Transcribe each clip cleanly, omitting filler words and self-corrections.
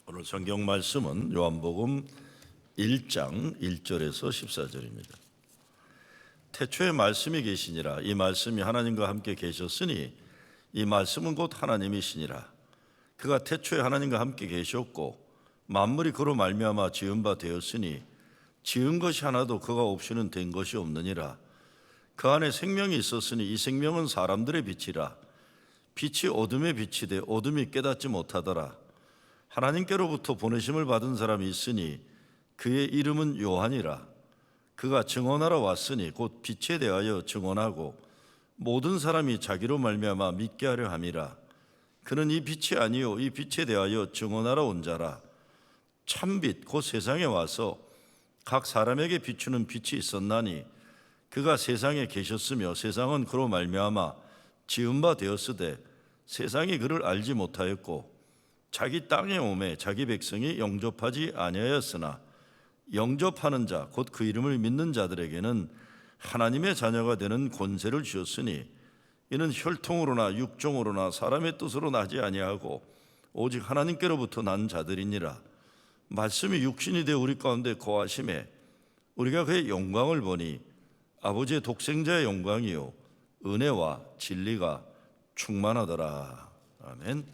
오늘 성경 말씀은 요한복음 1장 1절에서 14절입니다. 태초에 말씀이 계시니라. 이 말씀이 하나님과 함께 계셨으니 이 말씀은 곧 하나님이시니라. 그가 태초에 하나님과 함께 계셨고 만물이 그로 말미암아 지은 바 되었으니 지은 것이 하나도 그가 없이는 된 것이 없느니라. 그 안에 생명이 있었으니 이 생명은 사람들의 빛이라. 빛이 어둠에 비치되 어둠이 깨닫지 못하더라. 하나님께로부터 보내심을 받은 사람이 있으니 그의 이름은 요한이라. 그가 증언하러 왔으니 곧 빛에 대하여 증언하고 모든 사람이 자기로 말미암아 믿게 하려 함이라. 그는 이 빛이 아니요 이 빛에 대하여 증언하러 온 자라. 참빛 곧 세상에 와서 각 사람에게 비추는 빛이 있었나니 그가 세상에 계셨으며 세상은 그로 말미암아 지은 바 되었으되 세상이 그를 알지 못하였고 자기 땅에 오매 자기 백성이 영접하지 아니하였으나 영접하는 자 곧 그 이름을 믿는 자들에게는 하나님의 자녀가 되는 권세를 주었으니 이는 혈통으로나 육종으로나 사람의 뜻으로 나지 아니하고 오직 하나님께로부터 난 자들이니라. 말씀이 육신이 되어 우리 가운데 거하심에 우리가 그의 영광을 보니 아버지의 독생자의 영광이요 은혜와 진리가 충만하더라. 아멘.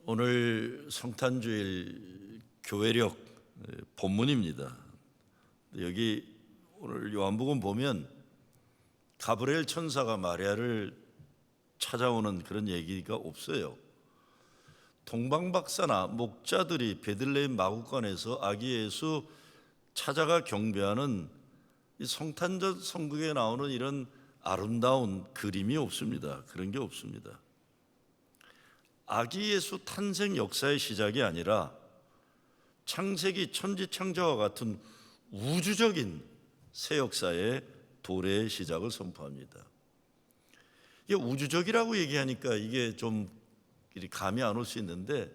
오늘 성탄주일 교회력 본문입니다. 여기 오늘 요한복음 보면 가브리엘 천사가 마리아를 찾아오는 그런 얘기가 없어요. 동방박사나 목자들이 베들레헴 마구간에서 아기 예수 찾아가 경배하는 이 성탄절 성극에 나오는 이런 아름다운 그림이 없습니다. 그런 게 없습니다. 아기 예수 탄생 역사의 시작이 아니라 창세기 천지창조와 같은 우주적인 새 역사의 도래의 시작을 선포합니다. 이게 우주적이라고 얘기하니까 이게 좀 감이 안 올 수 있는데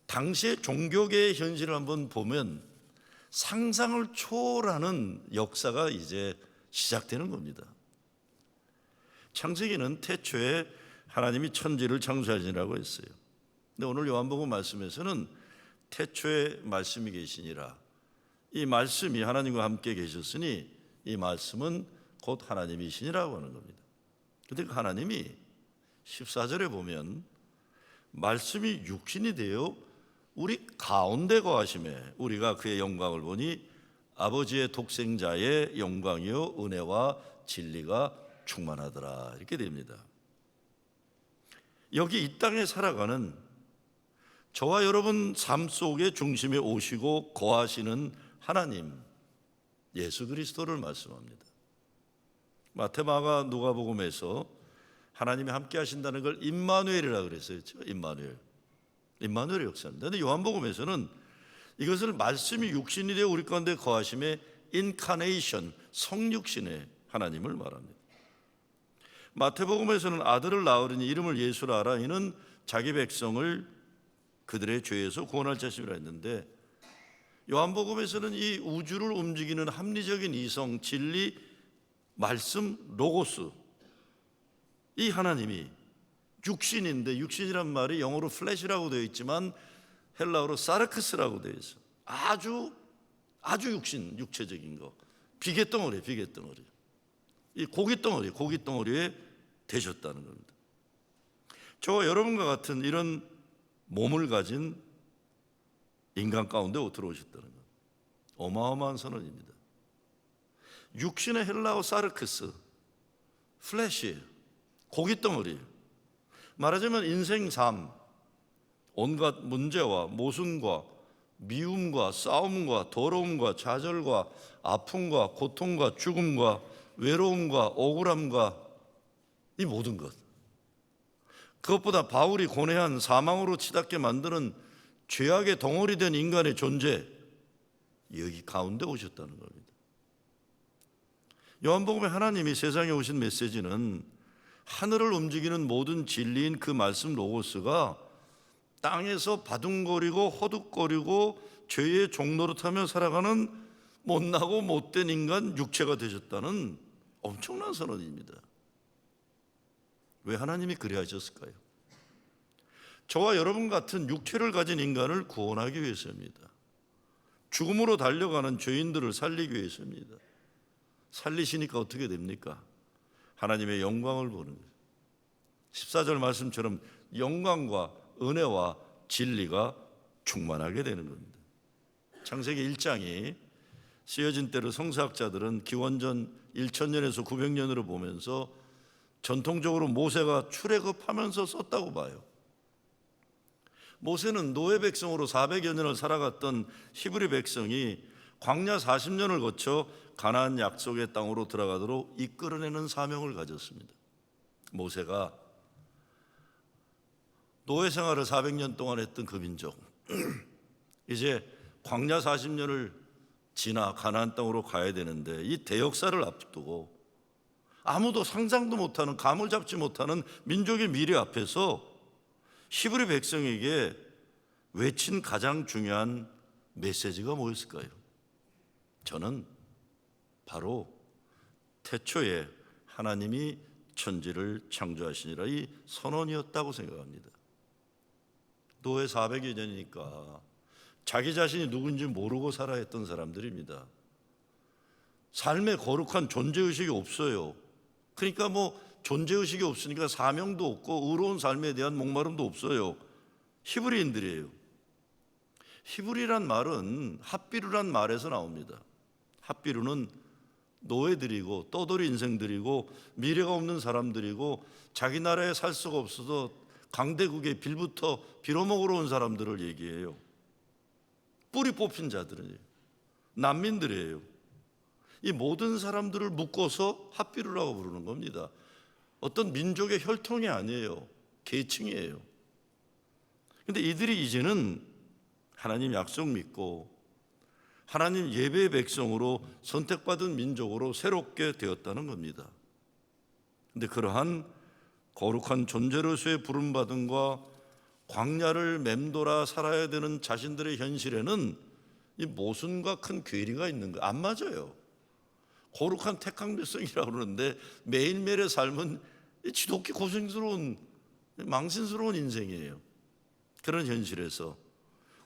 당시의 종교계의 현실을 한번 보면 상상을 초월하는 역사가 이제 시작되는 겁니다. 창세기는 태초에 하나님이 천지를 창조하시니라고 했어요. 근데 오늘 요한복음 말씀에서는 태초에 말씀이 계시니라. 이 말씀이 하나님과 함께 계셨으니 이 말씀은 곧 하나님이시니라고 하는 겁니다. 그런데 그 하나님이 14절에 보면 말씀이 육신이 되어 우리 가운데 거하심에 우리가 그의 영광을 보니 아버지의 독생자의 영광이요 은혜와 진리가 충만하더라. 이렇게 됩니다. 여기 이 땅에 살아가는 저와 여러분 삶 속의 중심에 오시고 거하시는 하나님 예수 그리스도를 말씀합니다. 마태, 마가, 누가복음에서 하나님이 함께 하신다는 걸 임마누엘이라고 그랬어요. 임마누엘의 역사입니다. 그런데 요한복음에서는 이것을 말씀이 육신이 되어 우리 가운데 거하심의 인카네이션, 성육신의 하나님을 말합니다. 마태복음에서는 아들을 낳으리니 이름을 예수라 하라. 이는 자기 백성을 그들의 죄에서 구원할 자심이라 했는데 요한복음에서는 이 우주를 움직이는 합리적인 이성, 진리, 말씀, 로고스 이 하나님이 육신인데 육신이란 말이 영어로 플래시라고 되어 있지만 헬라어로 사르크스라고 되어 있어요. 아주 육신, 육체적인 거. 비계덩어리. 이 고깃덩어리에 되셨다는 겁니다. 저와 여러분과 같은 이런 몸을 가진 인간 가운데 들어오셨다는 것. 어마어마한 선언입니다. 육신의 헬라어 사르크스, 플래시, 고깃덩어리. 말하자면 인생 삶, 온갖 문제와 모순과 미움과 싸움과 더러움과 좌절과 아픔과 고통과 죽음과 외로움과 억울함과 이 모든 것, 그것보다 바울이 고뇌한 사망으로 치닫게 만드는 죄악의 덩어리 된 인간의 존재, 여기 가운데 오셨다는 겁니다. 요한복음에 하나님이 세상에 오신 메시지는 하늘을 움직이는 모든 진리인 그 말씀 로고스가 땅에서 바둥거리고 허둑거리고 죄의 종노릇하며 살아가는 못나고 못된 인간 육체가 되셨다는 엄청난 선언입니다. 왜 하나님이 그래 하셨을까요? 저와 여러분 같은 육체를 가진 인간을 구원하기 위해서입니다. 죽음으로 달려가는 죄인들을 살리기 위해서입니다. 살리시니까 어떻게 됩니까? 하나님의 영광을 보는 거예요. 14절 말씀처럼 영광과 은혜와 진리가 충만하게 되는 겁니다. 창세기 1장이 쓰여진 때로 성서학자들은 기원전 1000년에서 900년으로 보면서 전통적으로 모세가 출애굽하면서 썼다고 봐요. 모세는 노예 백성으로 400여 년을 살아갔던 히브리 백성이 광야 40년을 거쳐 가나안 약속의 땅으로 들어가도록 이끌어내는 사명을 가졌습니다. 모세가 노예 생활을 400년 동안 했던 그 민족, 이제 광야 40년을 지나 가나안 땅으로 가야 되는데 이 대역사를 앞두고 아무도 상상도 못하는, 감을 잡지 못하는 민족의 미래 앞에서 히브리 백성에게 외친 가장 중요한 메시지가 뭐였을까요? 저는 바로 태초에 하나님이 천지를 창조하시니라, 이 선언이었다고 생각합니다. 노예 400여 년이니까 자기 자신이 누군지 모르고 살아야 했던 사람들입니다. 삶에 거룩한 존재의식이 없어요. 그러니까 존재의식이 없으니까 사명도 없고 의로운 삶에 대한 목마름도 없어요. 히브리인들이에요. 히브리란 말은 핫비루란 말에서 나옵니다. 핫비루는 노예들이고 떠돌이 인생들이고 미래가 없는 사람들이고 자기 나라에 살 수가 없어서 강대국의 빌부터 빌어먹으러 온 사람들을 얘기해요. 뿌리 뽑힌 자들이에요. 난민들이에요. 이 모든 사람들을 묶어서 핫비루라고 부르는 겁니다. 어떤 민족의 혈통이 아니에요. 계층이에요. 근데 이들이 이제는 하나님 약속 믿고 하나님 예배의 백성으로 선택받은 민족으로 새롭게 되었다는 겁니다. 근데 그러한 거룩한 존재로서의 부름받음과 광야를 맴돌아 살아야 되는 자신들의 현실에는 이 모순과 큰 괴리가 있는 거예요. 안 맞아요. 거룩한 택한 백성이라고 그러는데 매일매일의 삶은 지독히 고생스러운, 망신스러운 인생이에요. 그런 현실에서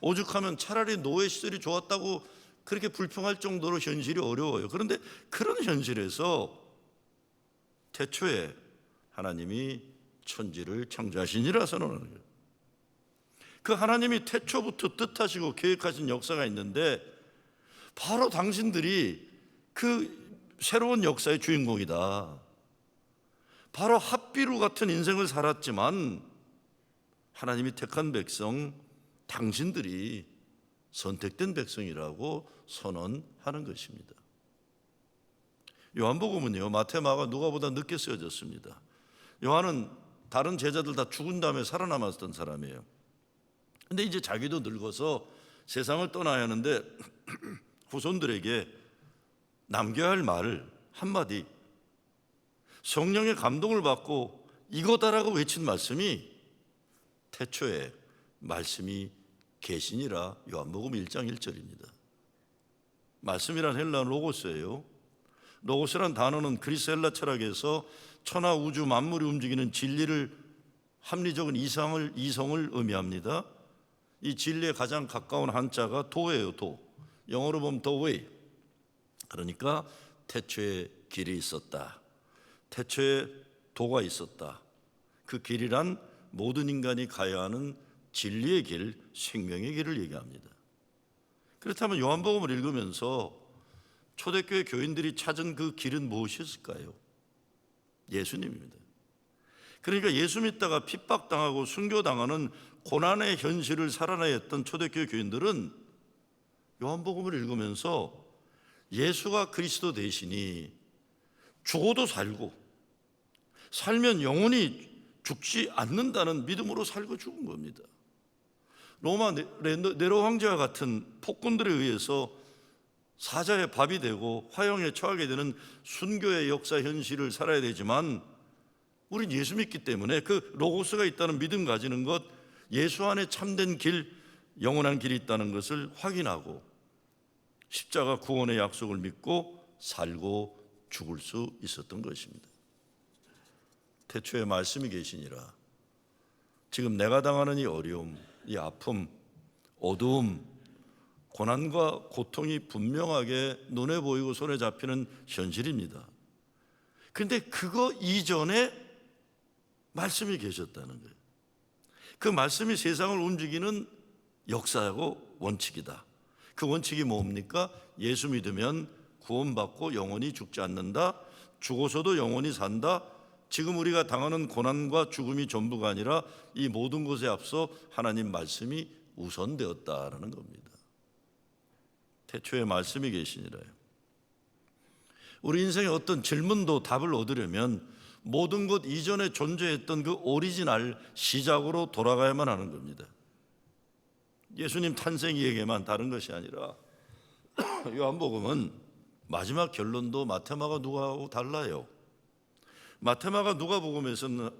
오죽하면 차라리 노예 시절이 좋았다고 그렇게 불평할 정도로 현실이 어려워요. 그런데 그런 현실에서 태초에 하나님이 천지를 창조하시니라 선언하는 거예요. 그 하나님이 태초부터 뜻하시고 계획하신 역사가 있는데 바로 당신들이 그 새로운 역사의 주인공이다. 바로 핫비루 같은 인생을 살았지만 하나님이 택한 백성, 당신들이 선택된 백성이라고 선언하는 것입니다. 요한복음은요, 마태, 마가, 누가보다 늦게 쓰여졌습니다. 요한은 다른 제자들 다 죽은 다음에 살아남았던 사람이에요. 근데 이제 자기도 늙어서 세상을 떠나야 하는데 후손들에게 남겨야 할 말 한마디, 성령의 감동을 받고 이거다라고 외친 말씀이 태초에 말씀이 계시니라, 요한복음 1장 1절입니다. 말씀이란 헬라어 로고스예요. 로고스란 단어는 그리스 헬라 철학에서 천하 우주 만물이 움직이는 진리를, 합리적인 이성을 의미합니다. 이 진리에 가장 가까운 한자가 도예요. 도. 영어로 보면 the way. 그러니까 태초에 길이 있었다. 태초에 도가 있었다. 그 길이란 모든 인간이 가야 하는 진리의 길, 생명의 길을 얘기합니다. 그렇다면 요한복음을 읽으면서 초대교회 교인들이 찾은 그 길은 무엇이었을까요? 예수님입니다. 그러니까 예수 믿다가 핍박당하고 순교당하는 고난의 현실을 살아내야 했던 초대교회 교인들은 요한복음을 읽으면서 예수가 그리스도 되시니 죽어도 살고 살면 영원히 죽지 않는다는 믿음으로 살고 죽은 겁니다. 로마 네로 황제와 같은 폭군들에 의해서 사자의 밥이 되고 화형에 처하게 되는 순교의 역사 현실을 살아야 되지만 우린 예수 믿기 때문에 그 로고스가 있다는 믿음 가지는 것, 예수 안에 참된 길, 영원한 길이 있다는 것을 확인하고 십자가 구원의 약속을 믿고 살고 죽을 수 있었던 것입니다. 태초에 말씀이 계시니라. 지금 내가 당하는 이 어려움, 이 아픔, 어두움, 고난과 고통이 분명하게 눈에 보이고 손에 잡히는 현실입니다. 그런데 그거 이전에 말씀이 계셨다는 거예요. 그 말씀이 세상을 움직이는 역사하고 원칙이다. 그 원칙이 뭡니까? 예수 믿으면 구원받고 영원히 죽지 않는다. 죽어서도 영원히 산다. 지금 우리가 당하는 고난과 죽음이 전부가 아니라 이 모든 것에 앞서 하나님 말씀이 우선되었다라는 겁니다. 태초에 말씀이 계시니라요. 우리 인생의 어떤 질문도 답을 얻으려면 모든 것 이전에 존재했던 그 오리지널 시작으로 돌아가야만 하는 겁니다. 예수님 탄생 이야기만 다른 것이 아니라 요한복음은 마지막 결론도 마태마가 누가하고 달라요. 마태마가 누가복음에서는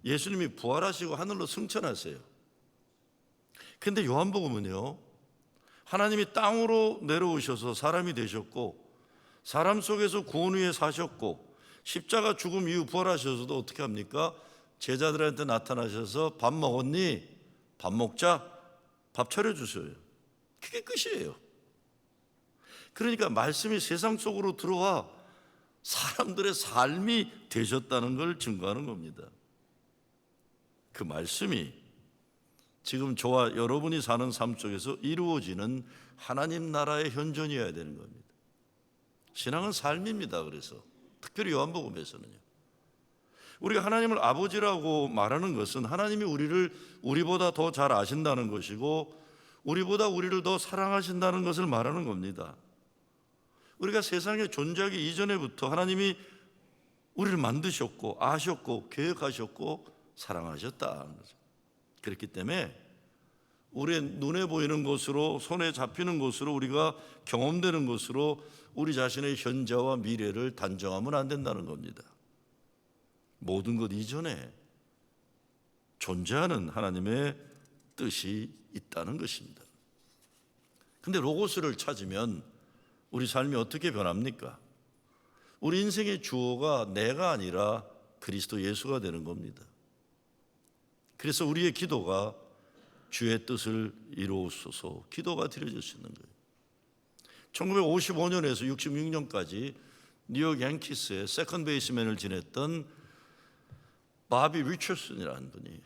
예수님이 부활하시고 하늘로 승천하세요. 그런데 요한복음은요, 하나님이 땅으로 내려오셔서 사람이 되셨고 사람 속에서 구원 위에 사셨고 십자가 죽음 이후 부활하셔서도 어떻게 합니까? 제자들한테 나타나셔서 밥 먹었니? 밥 먹자. 밥 차려주세요. 그게 끝이에요. 그러니까 말씀이 세상 속으로 들어와 사람들의 삶이 되셨다는 걸 증거하는 겁니다. 그 말씀이 지금 저와 여러분이 사는 삶 속에서 이루어지는 하나님 나라의 현존이어야 되는 겁니다. 신앙은 삶입니다. 그래서 특별히 요한복음에서는요, 우리가 하나님을 아버지라고 말하는 것은 하나님이 우리를 우리보다 더 잘 아신다는 것이고 우리보다 우리를 더 사랑하신다는 것을 말하는 겁니다. 우리가 세상에 존재하기 이전에부터 하나님이 우리를 만드셨고 아셨고 계획하셨고 사랑하셨다는 거죠. 그렇기 때문에 우리의 눈에 보이는 것으로 손에 잡히는 것으로 우리가 경험되는 것으로 우리 자신의 현재와 미래를 단정하면 안 된다는 겁니다. 모든 것 이전에 존재하는 하나님의 뜻이 있다는 것입니다. 그런데 로고스를 찾으면 우리 삶이 어떻게 변합니까? 우리 인생의 주어가 내가 아니라 그리스도 예수가 되는 겁니다. 그래서 우리의 기도가 주의 뜻을 이루옵소서 기도가 드려질 수 있는 거예요. 1955년에서 66년까지 뉴욕 양키스의 세컨드 베이스맨을 지냈던 바비 리처슨이라는 분이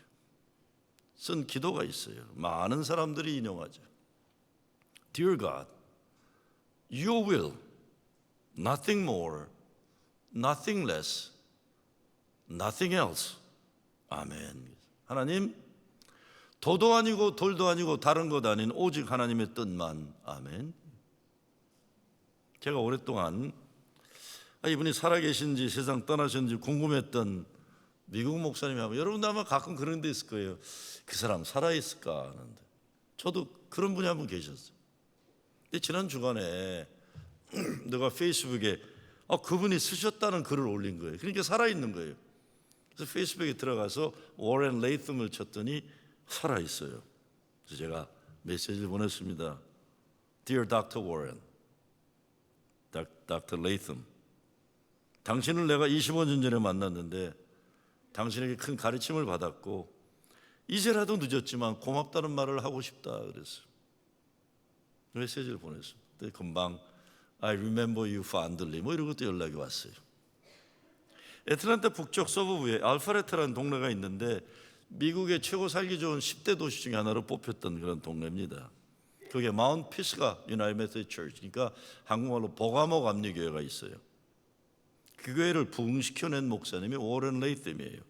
쓴 기도가 있어요. 많은 사람들이 인용하죠. Dear God, Your will, nothing more, nothing less, nothing else. 아멘. 하나님, 도도 아니고 돌도 아니고 다른 것 아닌 오직 하나님의 뜻만. 아멘. 제가 오랫동안 이분이 살아계신지 세상 떠나셨는지 궁금했던 미국 목사님이 하면 여러분도 아마 가끔 그런 데 있을 거예요. 그 사람 살아있을까 하는데 저도 그런 분이 한 분 계셨어요. 근데 지난 주간에 내가 페이스북에 그분이 쓰셨다는 글을 올린 거예요. 그러니까 살아있는 거예요. 그래서 페이스북에 들어가서 워렌 레이텀을 쳤더니 살아있어요. 그래서 제가 메시지를 보냈습니다. Dear Dr. Warren, Dr. Latham, 당신을 내가 25년 전에 만났는데 당신에게 큰 가르침을 받았고 이제라도 늦었지만 고맙다는 말을 하고 싶다 그랬어요. 메시지를 보냈어요. 금방 I remember you fondly 뭐 이런 것도 연락이 왔어요. 애틀랜타 북쪽 서부부에 알파레타라는 동네가 있는데 미국의 최고 살기 좋은 10대 도시 중에 하나로 뽑혔던 그런 동네입니다. 거기에 마운트 피스가 유나이티드 메시디스트 처치, 그러니까 한국말로 보가모 감리교회가 있어요. 그 교회를 부흥시켜낸 목사님이 워렌 레이텀이에요.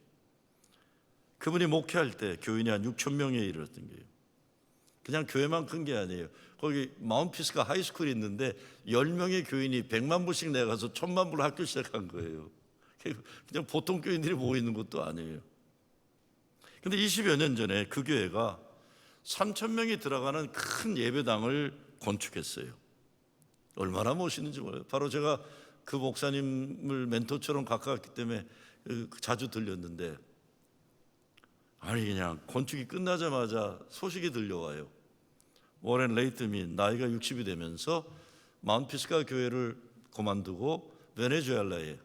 그분이 목회할 때 교인이 한 6천 명에 이르렀던 거예요. 그냥 교회만 큰 게 아니에요. 거기 마운트 피스가 하이스쿨이 있는데 10명의 교인이 100만 불씩 내가서 1000만 불 학교 시작한 거예요. 그냥 보통 교인들이 모이는 것도 아니에요. 근데 20여 년 전에 그 교회가 3,000명이 들어가는 큰 예배당을 건축했어요. 얼마나 멋있는지 몰라요. 바로 제가 그 목사님을 멘토처럼 가까웠기 때문에 자주 들렸는데 아니 그냥 건축이 끝나자마자 소식이 들려와요. 워렌 레이텀이 나이가 60이 되면서 마운트 피스가 교회를 그만두고 베네수엘라에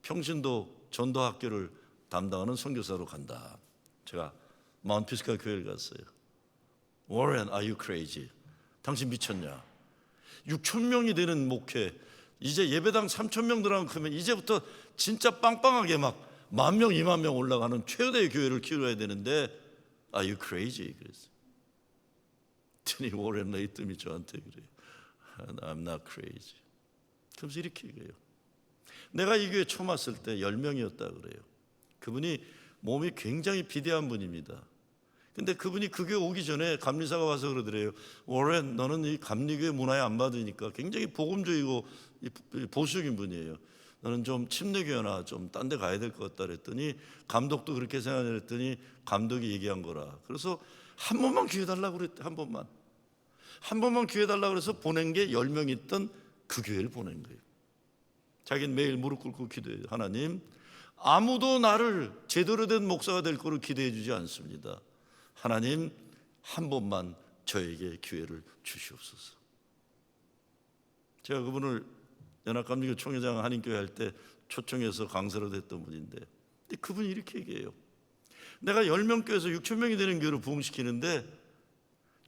평신도 전도학교를 담당하는 선교사로 간다. 제가 마운트 피스카 교회를 갔어요. Warren, are you crazy? 당신 미쳤냐? 6천 명이 되는 목회, 이제 예배당 3천 명 들어가면 이제부터 진짜 빵빵하게 막 10,000명, 20,000명 올라가는 최대의 교회를 키워야 되는데 Are you crazy? 그랬어요. 그랬더니 워렌 레이뜸이 저한테 그래요. I'm not crazy. 그러면서 이렇게 얘기해요. 내가 이 교회 처음 왔을 때 10명이었다 그래요. 그분이 몸이 굉장히 비대한 분입니다. 근데 그분이 그 교회 오기 전에 감리사가 와서 그러더래요. 워렌, 너는 이 감리교회 문화에 안 맞으니까 굉장히 복음적이고 보수적인 분이에요. 너는 좀 침례교회나 좀 딴 데 가야 될 것 같다 그랬더니 감독도 그렇게 생각했더니 감독이 얘기한 거라. 그래서 한 번만 기회 달라고 그랬대. 한 번만 기회 달라고 그래서 보낸 게 10명 있던 그 교회를 보낸 거예요. 자기는 매일 무릎 꿇고 기도해요. 하나님, 아무도 나를 제대로 된 목사가 될 거로 기대해 주지 않습니다. 하나님, 한 번만 저에게 기회를 주시옵소서. 제가 그분을 연합감리교 총회장 한인교회 할 때 초청해서 강사로 됐던 분인데, 근데 그분이 이렇게 얘기해요. 내가 10명 교회에서 6,000명이 되는 교회를 부흥시키는데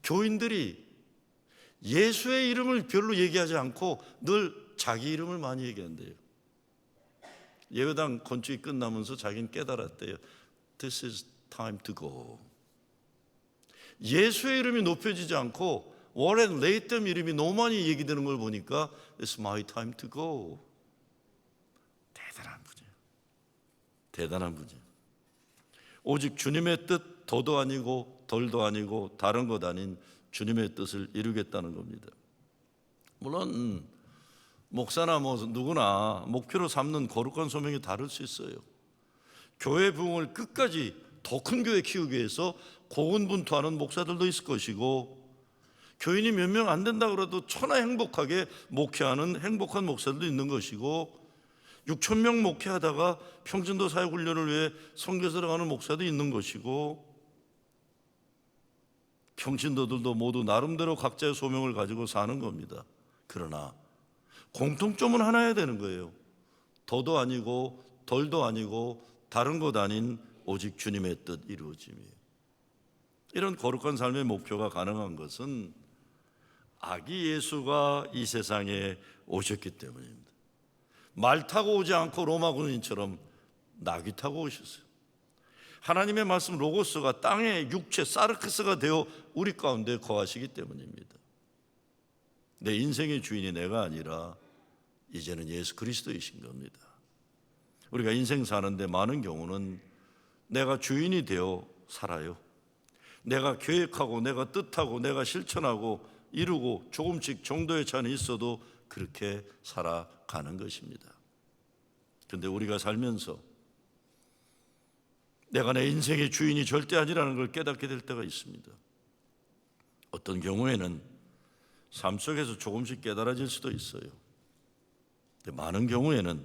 교인들이 예수의 이름을 별로 얘기하지 않고 늘 자기 이름을 많이 얘기한대요. 예배당 건축이 끝나면서 자기는 깨달았대요. This is time to go. 예수의 이름이 높여지지 않고 워렌 레이뜸 이름이 너무 많이 얘기되는 걸 보니까 It's my time to go. 대단한 분이에요. 대단한 분이에요. 오직 주님의 뜻, 더도 아니고 덜도 아니고 다른 것 아닌 주님의 뜻을 이루겠다는 겁니다. 물론 목사나 누구나 목표로 삼는 거룩한 소명이 다를 수 있어요. 교회 부흥을 끝까지 더 큰 교회 키우기 위해서 고군분투하는 목사들도 있을 것이고, 교인이 몇 명 안 된다 그래도 천하 행복하게 목회하는 행복한 목사들도 있는 것이고, 6,000명 목회하다가 평신도 사역훈련을 위해 선교사를 가는 목사도 있는 것이고, 평신도들도 모두 나름대로 각자의 소명을 가지고 사는 겁니다. 그러나 공통점은 하나여야 되는 거예요. 더도 아니고 덜도 아니고 다른 것 아닌 오직 주님의 뜻 이루어짐이에요. 이런 거룩한 삶의 목표가 가능한 것은 아기 예수가 이 세상에 오셨기 때문입니다. 말 타고 오지 않고 로마 군인처럼 나귀 타고 오셨어요. 하나님의 말씀 로고스가 땅의 육체 사르크스가 되어 우리 가운데 거하시기 때문입니다. 내 인생의 주인이 내가 아니라 이제는 예수 그리스도이신 겁니다. 우리가 인생 사는데 많은 경우는 내가 주인이 되어 살아요. 내가 계획하고 내가 뜻하고 내가 실천하고 이루고 조금씩 정도의 차는 있어도 그렇게 살아가는 것입니다. 그런데 우리가 살면서 내가 내 인생의 주인이 절대 아니라는 걸 깨닫게 될 때가 있습니다. 어떤 경우에는 삶 속에서 조금씩 깨달아질 수도 있어요. 근데 많은 경우에는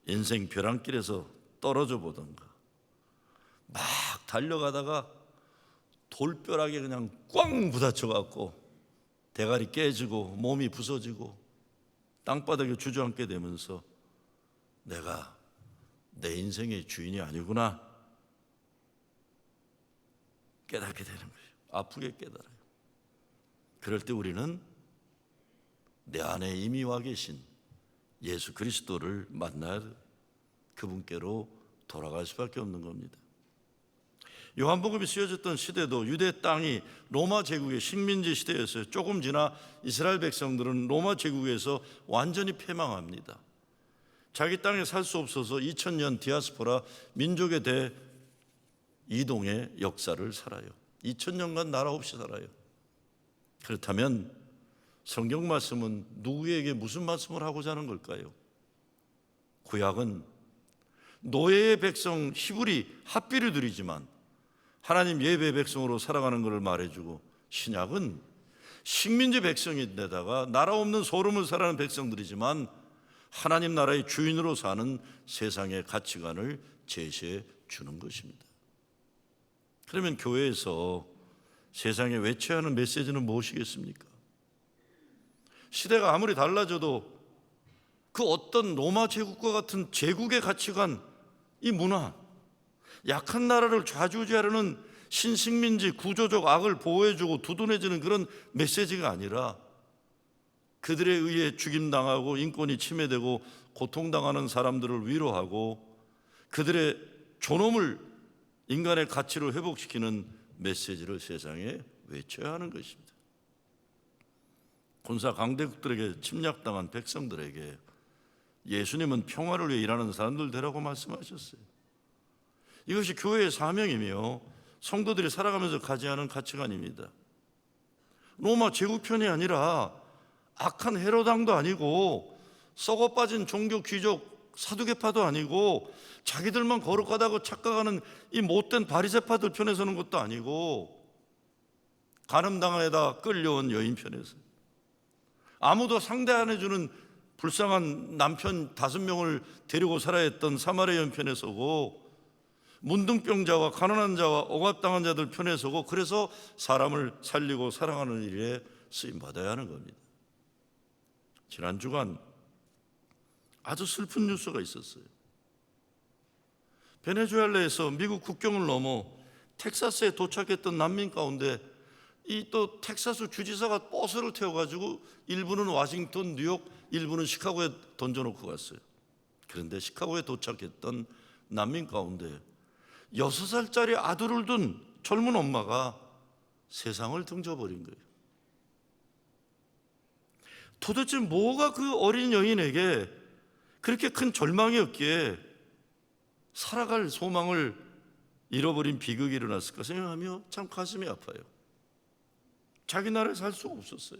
인생 벼랑길에서 떨어져 보던가 막 달려가다가 돌벼락에 그냥 꽝 부딪혀 갖고 대가리 깨지고 몸이 부서지고 땅바닥에 주저앉게 되면서 내가 내 인생의 주인이 아니구나 깨닫게 되는 거예요. 아프게 깨달아요. 그럴 때 우리는 내 안에 이미 와 계신 예수 그리스도를 만날 그분께로 돌아갈 수밖에 없는 겁니다. 요한복음이 쓰여졌던 시대도 유대 땅이 로마 제국의 식민지 시대였어요. 조금 지나 이스라엘 백성들은 로마 제국에서 완전히 패망합니다. 자기 땅에 살 수 없어서 2000년 디아스포라 민족의 대이동의 역사를 살아요. 2000년간 나라 없이 살아요. 그렇다면 성경 말씀은 누구에게 무슨 말씀을 하고자 하는 걸까요? 구약은 노예의 백성 히브리 핫비류들이지만 하나님 예배의 백성으로 살아가는 것을 말해주고, 신약은 식민지 백성인데다가 나라 없는 소름을 살아가는 백성들이지만 하나님 나라의 주인으로 사는 세상의 가치관을 제시해 주는 것입니다. 그러면 교회에서 세상에 외쳐야 하는 메시지는 무엇이겠습니까? 시대가 아무리 달라져도 그 어떤 로마 제국과 같은 제국의 가치관, 이 문화, 약한 나라를 좌지우지하려는 신식민지 구조적 악을 보호해주고 두둔해주는 그런 메시지가 아니라 그들에 의해 죽임당하고 인권이 침해되고 고통당하는 사람들을 위로하고 그들의 존엄을 인간의 가치로 회복시키는 메시지를 세상에 외쳐야 하는 것입니다. 군사 강대국들에게 침략당한 백성들에게 예수님은 평화를 위해 일하는 사람들 되라고 말씀하셨어요. 이것이 교회의 사명이며 성도들이 살아가면서 가져야 하는 가치관입니다. 로마 제국편이 아니라 악한 헤로당도 아니고 썩어빠진 종교 귀족 사두개파도 아니고 자기들만 거룩하다고 착각하는 이 못된 바리새파들 편에 서는 것도 아니고 간음당하다 끌려온 여인 편에서 아무도 상대 안 해주는 불쌍한 남편 5명을 데리고 살아야 했던 사마리아 여인 편에 서고 문둥병자와 가난한 자와 억압당한 자들 편에 서고 그래서 사람을 살리고 사랑하는 일에 쓰임받아야 하는 겁니다. 지난 주간 아주 슬픈 뉴스가 있었어요. 베네수엘라에서 미국 국경을 넘어 텍사스에 도착했던 난민 가운데 이 또 텍사스 주지사가 버스를 태워가지고 일부는 워싱턴, 뉴욕, 일부는 시카고에 던져놓고 갔어요. 그런데 시카고에 도착했던 난민 가운데 6살짜리 아들을 둔 젊은 엄마가 세상을 등져버린 거예요. 도대체 뭐가 그 어린 여인에게 그렇게 큰 절망이었기에 살아갈 소망을 잃어버린 비극이 일어났을까 생각하며 참 가슴이 아파요. 자기 나라에 살 수가 없었어요.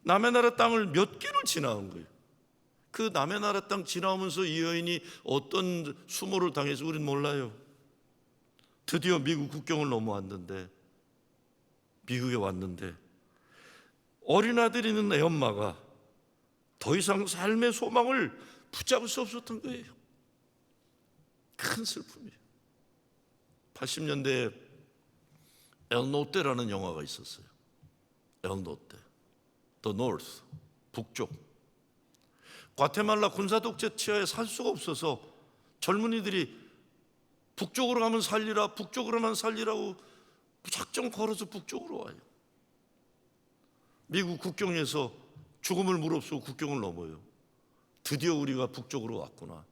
남의 나라 땅을 몇 개를 지나온 거예요. 그 남의 나라 땅 지나오면서 이 여인이 어떤 수모를 당해서 우린 몰라요. 드디어 미국 국경을 넘어왔는데, 미국에 왔는데 어린아들이 있는 애 엄마가 더 이상 삶의 소망을 붙잡을 수 없었던 거예요. 큰 슬픔이에요. 80년대에 엘노테라는 영화가 있었어요. 엘노테, The North, 북쪽. 과테말라 군사독재 치하에 살 수가 없어서 젊은이들이 북쪽으로 가면 살리라, 북쪽으로만 살리라고 무작정 걸어서 북쪽으로 와요. 미국 국경에서 죽음을 무릅쓰고 국경을 넘어요. 드디어 우리가 북쪽으로 왔구나.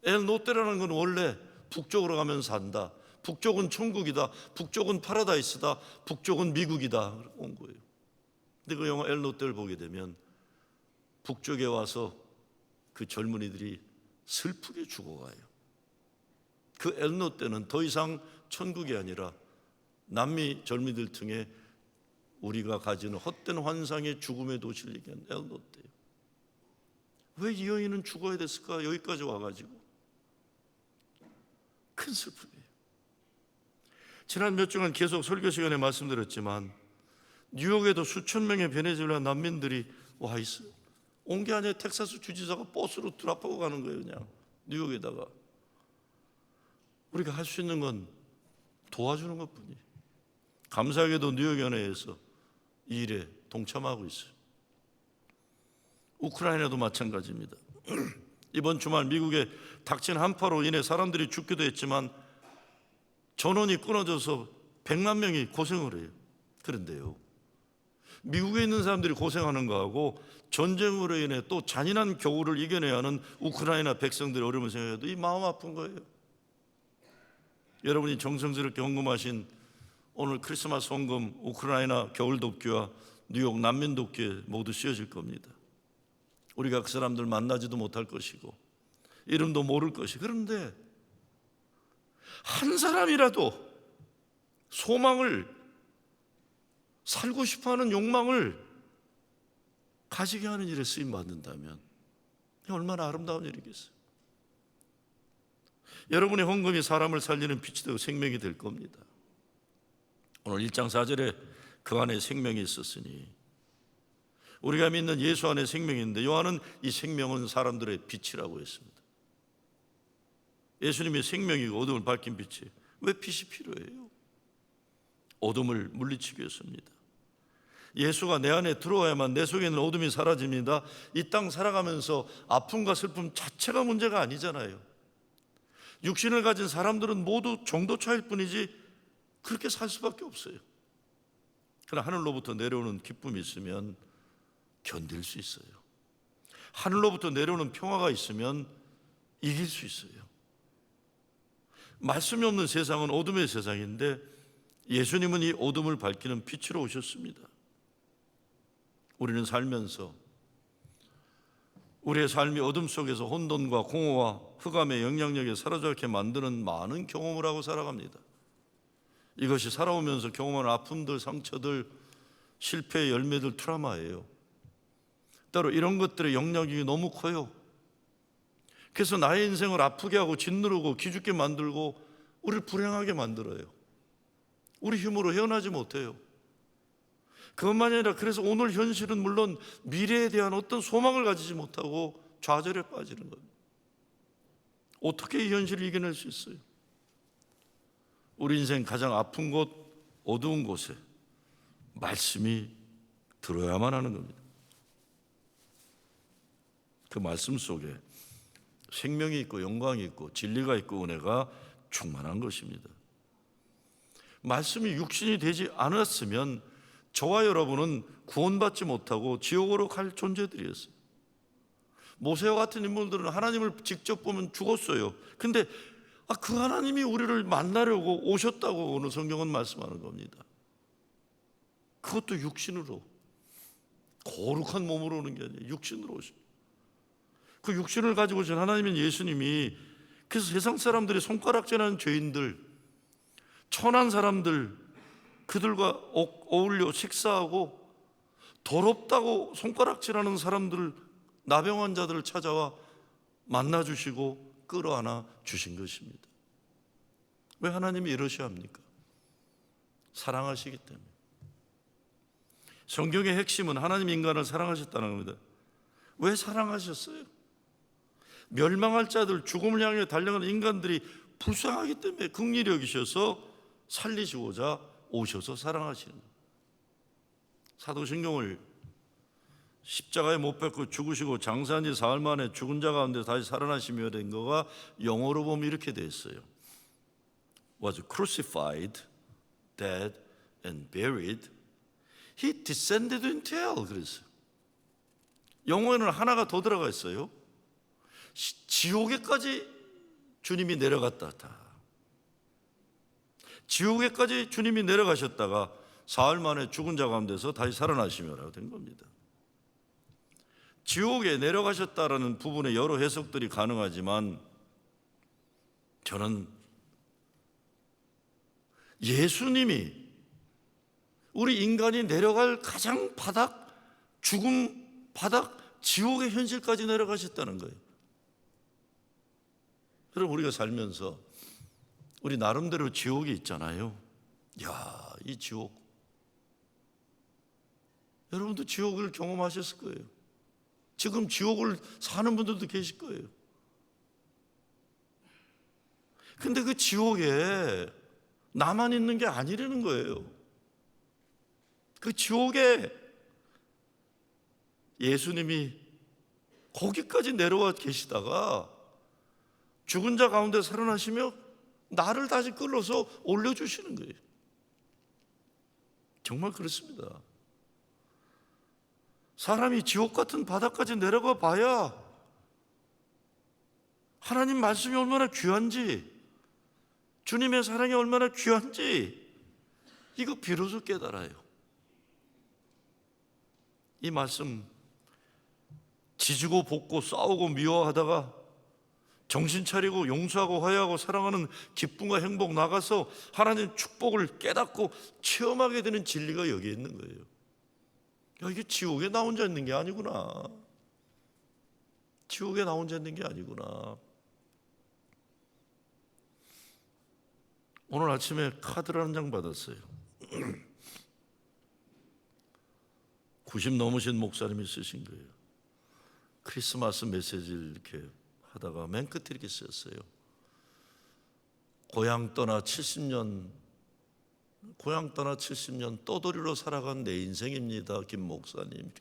엘노테라는 건 원래 북쪽으로 가면 산다. 북쪽은 천국이다. 북쪽은 파라다이스다. 북쪽은 미국이다. 온 거예요. 근데 그 영화 엘노테를 보게 되면 북쪽에 와서 그 젊은이들이 슬프게 죽어가요. 그 엘노테는 더 이상 천국이 아니라 남미 젊은이들 등에 우리가 가지는 헛된 환상의 죽음의 도시를 얘기한 엘노테예요. 왜 이 여인은 죽어야 됐을까? 여기까지 와가지고 큰 슬픔이에요. 지난 몇 주간 계속 설교 시간에 말씀드렸지만 뉴욕에도 수천 명의 베네수엘라 난민들이 와 있어요. 온 게 아니라 텍사스 주지사가 버스로 드랍하고 가는 거예요. 그냥 뉴욕에다가. 우리가 할 수 있는 건 도와주는 것뿐이에요. 감사하게도 뉴욕연회에서 이 일에 동참하고 있어요. 우크라이나도 마찬가지입니다. 이번 주말 미국에 닥친 한파로 인해 사람들이 죽기도 했지만 전원이 끊어져서 100만 명이 고생을 해요. 그런데요, 미국에 있는 사람들이 고생하는 거하고 전쟁으로 인해 또 잔인한 겨울을 이겨내야 하는 우크라이나 백성들의 어려움을 생각해도 이 마음 아픈 거예요. 여러분이 정성스럽게 헌금하신 오늘 크리스마스 헌금 우크라이나 겨울 돕기와 뉴욕 난민 돕기에 모두 쓰여질 겁니다. 우리가 그 사람들 만나지도 못할 것이고 이름도 모를 것이. 그런데 한 사람이라도 소망을, 살고 싶어하는 욕망을 가지게 하는 일에 쓰임 받는다면 얼마나 아름다운 일이겠어요. 여러분의 헌금이 사람을 살리는 빛이 되고 생명이 될 겁니다. 오늘 1장 4절에 그 안에 생명이 있었으니, 우리가 믿는 예수 안에 생명이 있는데 요한은 이 생명은 사람들의 빛이라고 했습니다. 예수님의 생명이고 어둠을 밝힌 빛이, 왜 빛이 필요해요? 어둠을 물리치기 위해서입니다. 예수가 내 안에 들어와야만 내 속에 있는 어둠이 사라집니다. 이 땅 살아가면서 아픔과 슬픔 자체가 문제가 아니잖아요. 육신을 가진 사람들은 모두 정도 차일 뿐이지 그렇게 살 수밖에 없어요. 그러나 하늘로부터 내려오는 기쁨이 있으면 견딜 수 있어요. 하늘로부터 내려오는 평화가 있으면 이길 수 있어요. 말씀이 없는 세상은 어둠의 세상인데 예수님은 이 어둠을 밝히는 빛으로 오셨습니다. 우리는 살면서 우리의 삶이 어둠 속에서 혼돈과 공허와 흑암의 영향력에 사로잡게 만드는 많은 경험을 하고 살아갑니다. 이것이 살아오면서 경험하는 아픔들, 상처들, 실패의 열매들, 트라우마예요. 따로 이런 것들의 영향력이 너무 커요. 그래서 나의 인생을 아프게 하고 짓누르고 기죽게 만들고 우리를 불행하게 만들어요. 우리 힘으로 헤어나지 못해요. 그것만이 아니라 그래서 오늘 현실은 물론 미래에 대한 어떤 소망을 가지지 못하고 좌절에 빠지는 겁니다. 어떻게 이 현실을 이겨낼 수 있어요? 우리 인생 가장 아픈 곳, 어두운 곳에 말씀이 들어야만 하는 겁니다. 그 말씀 속에 생명이 있고 영광이 있고 진리가 있고 은혜가 충만한 것입니다. 말씀이 육신이 되지 않았으면 저와 여러분은 구원받지 못하고 지옥으로 갈 존재들이었어요. 모세와 같은 인물들은 하나님을 직접 보면 죽었어요. 근데 그 하나님이 우리를 만나려고 오셨다고 오늘 성경은 말씀하는 겁니다. 그것도 육신으로, 거룩한 몸으로 오는 게 아니에요. 육신으로 오신. 그 육신을 가지고 오신 하나님인 예수님이, 그래서 세상 사람들이 손가락질하는 죄인들, 천한 사람들, 그들과 어울려 식사하고 더럽다고 손가락질하는 사람들, 나병 환자들을 찾아와 만나주시고 끌어안아 주신 것입니다. 왜 하나님이 이러셔야 합니까? 사랑하시기 때문에. 성경의 핵심은 하나님 인간을 사랑하셨다는 겁니다. 왜 사랑하셨어요? 멸망할 자들, 죽음을 향해 달려가는 인간들이 불쌍하기 때문에 긍휼히 여기셔서 살리시고자 오셔서 사랑하시는 거예요. 사도신경을 십자가에 못 박고 죽으시고 장사한 지 사흘 만에 죽은 자 가운데 다시 살아나시며 된 거가 영어로 보면 이렇게 돼 있어요. Was crucified, dead and buried. He descended into hell. 그랬어요. 영어에는 하나가 더 들어가 있어요. 지옥에까지 주님이 내려갔다. 지옥에까지 주님이 내려가셨다가 사흘 만에 죽은 자 가운데서 다시 살아나시며라고 된 겁니다. 지옥에 내려가셨다라는 부분에 여러 해석들이 가능하지만 저는 예수님이 우리 인간이 내려갈 가장 바닥, 죽음 바닥, 지옥의 현실까지 내려가셨다는 거예요. 여러분, 우리가 살면서 우리 나름대로 지옥이 있잖아요. 이 지옥. 여러분도 지옥을 경험하셨을 거예요. 지금 지옥을 사는 분들도 계실 거예요. 근데 그 지옥에 나만 있는 게 아니라는 거예요. 그 지옥에 예수님이 거기까지 내려와 계시다가 죽은 자 가운데 살아나시며 나를 다시 끌어서 올려주시는 거예요. 정말 그렇습니다. 사람이 지옥 같은 바닥까지 내려가 봐야 하나님 말씀이 얼마나 귀한지, 주님의 사랑이 얼마나 귀한지 이거 비로소 깨달아요. 이 말씀 지지고 볶고 싸우고 미워하다가 정신 차리고 용서하고 화해하고 사랑하는 기쁨과 행복 나가서 하나님 축복을 깨닫고 체험하게 되는 진리가 여기에 있는 거예요. 이게 지옥에 나 혼자 있는 게 아니구나. 지옥에 나 혼자 있는 게 아니구나. 오늘 아침에 카드를 한 장 받았어요. 90 넘으신 목사님이 쓰신 거예요. 크리스마스 메시지를 이렇게 하다가 맨 끝에 이렇게 썼어요. 고향 떠나 70년 떠돌이로 살아간 내 인생입니다. 김 목사님.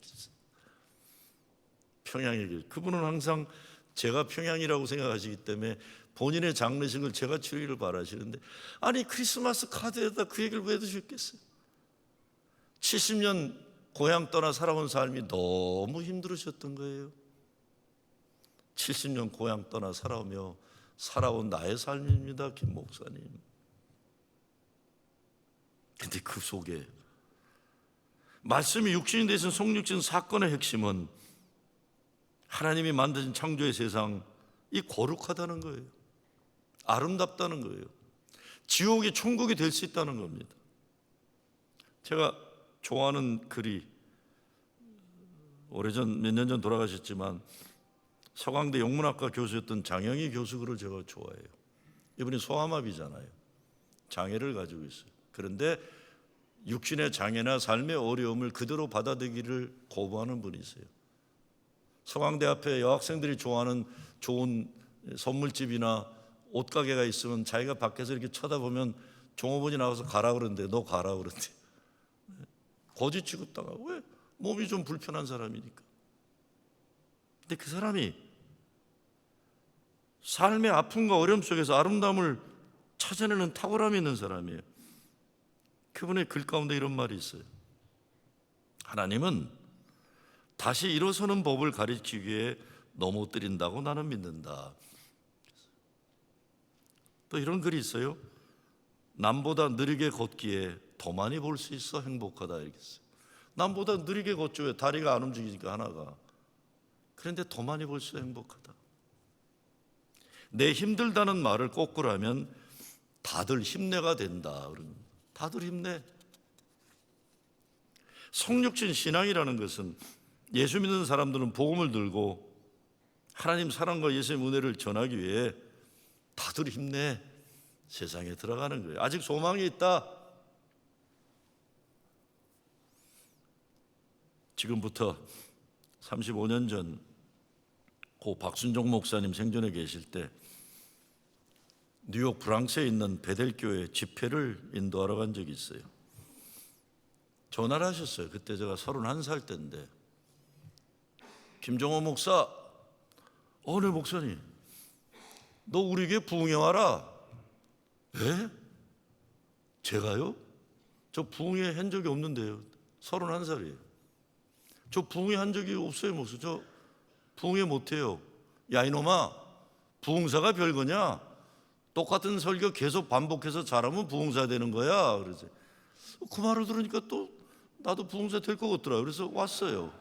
평양의 길. 그분은 항상 제가 평양이라고 생각하시기 때문에 본인의 장례식을 제가 치르기를 바라시는데, 아니 크리스마스 카드에다 그 얘기를 왜 드셨겠어요? 70년 고향 떠나 살아온 삶이 너무 힘들으셨던 거예요. 70년 고향 떠나 살아오며 살아온 나의 삶입니다, 김 목사님. 근데 그 속에 말씀이 육신이 되신 속육신 사건의 핵심은 하나님이 만드신 창조의 세상이 거룩하다는 거예요. 아름답다는 거예요. 지옥이 천국이 될 수 있다는 겁니다. 제가 좋아하는 글이, 오래전 몇 년 전 돌아가셨지만 서강대 영문학과 교수였던 장영희 교수 글을 제가 좋아해요. 이분이 소아마비잖아요. 장애를 가지고 있어요. 그런데 육신의 장애나 삶의 어려움을 그대로 받아들이기를 거부하는 분이세요. 서강대 앞에 여학생들이 좋아하는 좋은 선물집이나 옷가게가 있으면 자기가 밖에서 이렇게 쳐다보면 종업원이 나와서 가라 그러는데, 너 가라 그러는데, 거지 취급당하고. 왜? 몸이 좀 불편한 사람이니까. 근데 그 사람이 삶의 아픔과 어려움 속에서 아름다움을 찾아내는 탁월함이 있는 사람이에요. 그분의 글 가운데 이런 말이 있어요. 하나님은 다시 일어서는 법을 가르치기 위해 넘어뜨린다고 나는 믿는다. 또 이런 글이 있어요. 남보다 느리게 걷기에 더 많이 볼 수 있어 행복하다, 이렇게 써요. 남보다 느리게 걷죠. 왜? 다리가 안 움직이니까 하나가. 그런데 더 많이 볼 수 행복하다. 내 힘들다는 말을 거꾸로 하면 다들 힘내가 된다. 다들 힘내. 성육신 신앙이라는 것은 예수 믿는 사람들은 복음을 들고 하나님 사랑과 예수의 은혜를 전하기 위해 다들 힘내 세상에 들어가는 거예요. 아직 소망이 있다. 지금부터 35년 전 고 박순종 목사님 생전에 계실 때 뉴욕 브랑스에 있는 베델교회 집회를 인도하러 간 적이 있어요. 전화를 하셨어요. 그때 제가 31살 때인데, 김종호 목사, 네 목사님, 너 우리 교회 부흥회 와라. 예? 제가요? 저 부흥회 한 적이 없는데요. 31살이에요. 저 부흥회 한 적이 없어요. 목사, 저 부흥회 못해요. 야 이놈아, 부흥사가 별거냐? 똑같은 설교 계속 반복해서 잘하면 부흥사 되는 거야. 그러지. 그 말을 들으니까 또 나도 부흥사 될 것 같더라고요. 그래서 왔어요.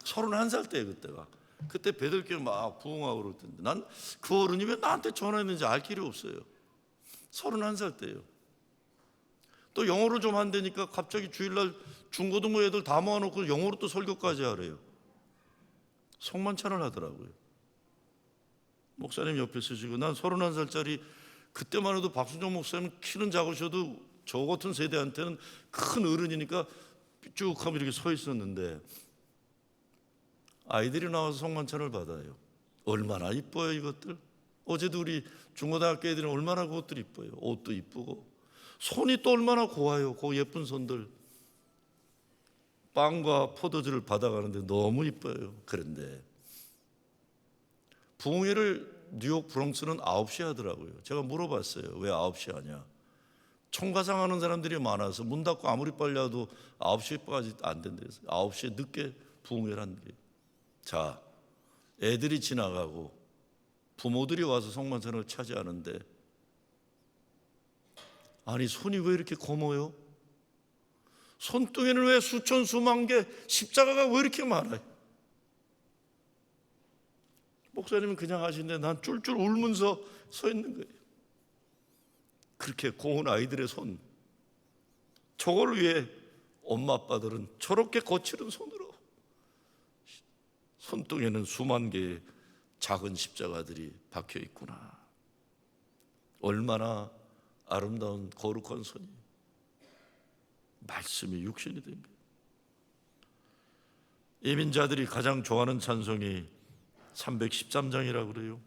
31살 때 그때가. 그때 베들교회 막 부흥하고 그럴 텐데, 난 그 어른이 왜 나한테 전화했는지 알 길이 없어요. 31살 때예요. 또 영어로 좀 한다니까 갑자기 주일날 중고등부 애들 다 모아놓고 영어로 또 설교까지 하래요. 성만찬을 하더라고요. 목사님 옆에 서시고, 난 31살짜리, 그때만 해도 박순종 목사님 키는 작으셔도 저 같은 세대한테는 큰 어른이니까 삐죽하면 이렇게 서 있었는데, 아이들이 나와서 성만찬을 받아요. 얼마나 이뻐요 이것들. 어제도 우리 중고등학교 애들은 얼마나 그것들 이뻐요. 옷도 이쁘고 손이 또 얼마나 고와요. 그 예쁜 손들 빵과 포도주를 받아가는데 너무 이뻐요. 그런데 부흥회를 뉴욕 브롱스는 9시에 하더라고요. 제가 물어봤어요. 왜 9시에 하냐. 총가상 하는 사람들이 많아서 문 닫고 아무리 빨리 와도 9시까지 안 된대요. 9시에 늦게 부흥회를 한대요. 자, 애들이 지나가고 부모들이 와서 성만찬을 차지하는데, 아니 손이 왜 이렇게 고모요? 손등에는 왜 수천 수만 개 십자가가 왜 이렇게 많아요? 목사님은 그냥 하시는데 난 쫄쫄 울면서 서 있는 거예요. 그렇게 고운 아이들의 손, 저걸 위해 엄마 아빠들은 저렇게 거칠은 손으로, 손등에는 수만 개의 작은 십자가들이 박혀 있구나. 얼마나 아름다운 거룩한 손이, 말씀이 육신이 된 거예요. 이민자들이 가장 좋아하는 찬송이 313장이라고 그래요.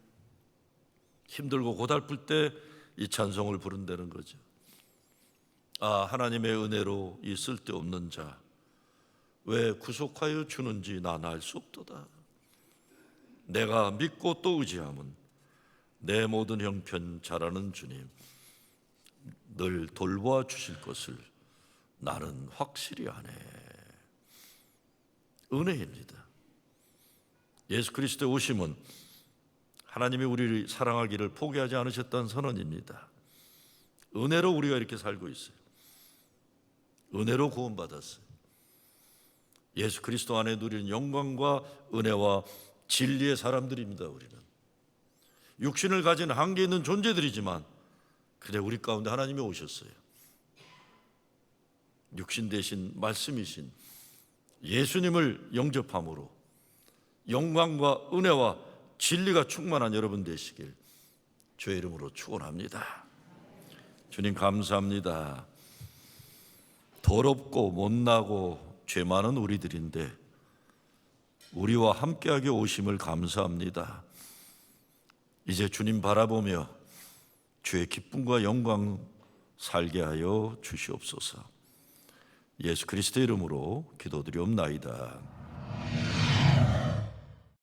힘들고 고달플 때 이 찬송을 부른다는 거죠. 아, 하나님의 은혜로 이 쓸데없는 자 왜 구속하여 주는지 난 알 수 없도다. 내가 믿고 또 의지함은 내 모든 형편 잘 아는 주님 늘 돌보아 주실 것을 나는 확실히 아네. 은혜입니다. 예수 그리스도의 오심은 하나님이 우리를 사랑하기를 포기하지 않으셨다는 선언입니다. 은혜로 우리가 이렇게 살고 있어요. 은혜로 구원받았어요. 예수 그리스도 안에 누리는 영광과 은혜와 진리의 사람들입니다. 우리는 육신을 가진 한계 있는 존재들이지만 그래 우리 가운데 하나님이 오셨어요. 육신 대신 말씀이신 예수님을 영접함으로 영광과 은혜와 진리가 충만한 여러분 되시길 주의 이름으로 축원합니다. 주님 감사합니다. 더럽고 못나고 죄 많은 우리들인데 우리와 함께하게 오심을 감사합니다. 이제 주님 바라보며 주의 기쁨과 영광 살게 하여 주시옵소서. 예수 그리스도의 이름으로 기도드리옵나이다.